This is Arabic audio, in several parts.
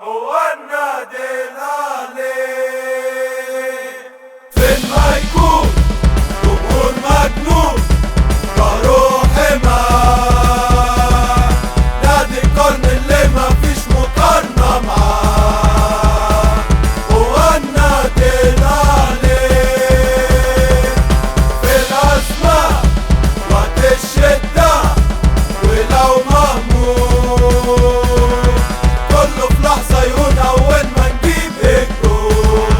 هو النادي الأهلي فين ما يكون جمهور مجنون كروح ما نادي القرن اللي ما فيش مقارنة معاه. هو النادي الأهلي في الأزمة وقت الشدة ولو مهموم كله في لحظة يهون أول ما نجيب الجول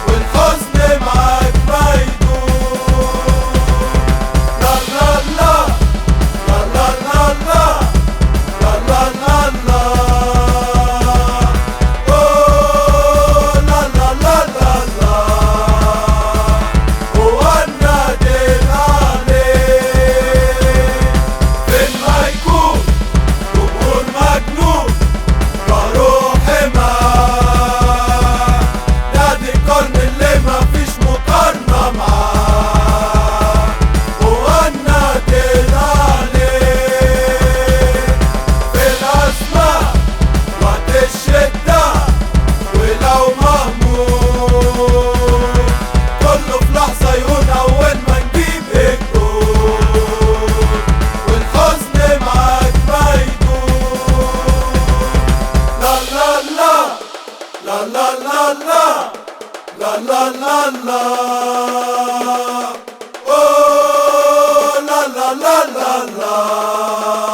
والحزن معاك ما يدوم. لا لا لا لا لا لا لا لا لا أوه لا لا لا لا لا. هو النادي الأهلي فين ما يكون جمهور مجنون كروح ما نادي القرن اللي ما فيش مقارنة معاه. هو النادي الأهلي في الأزمة وقت الشدة ولو مهموم كله في لحظة يهون أول ما نجيب الجول والحزن معاك ما يدوم. لا لا لا لا لا لا لا لا لا لا أوه لا لا لا لا لا.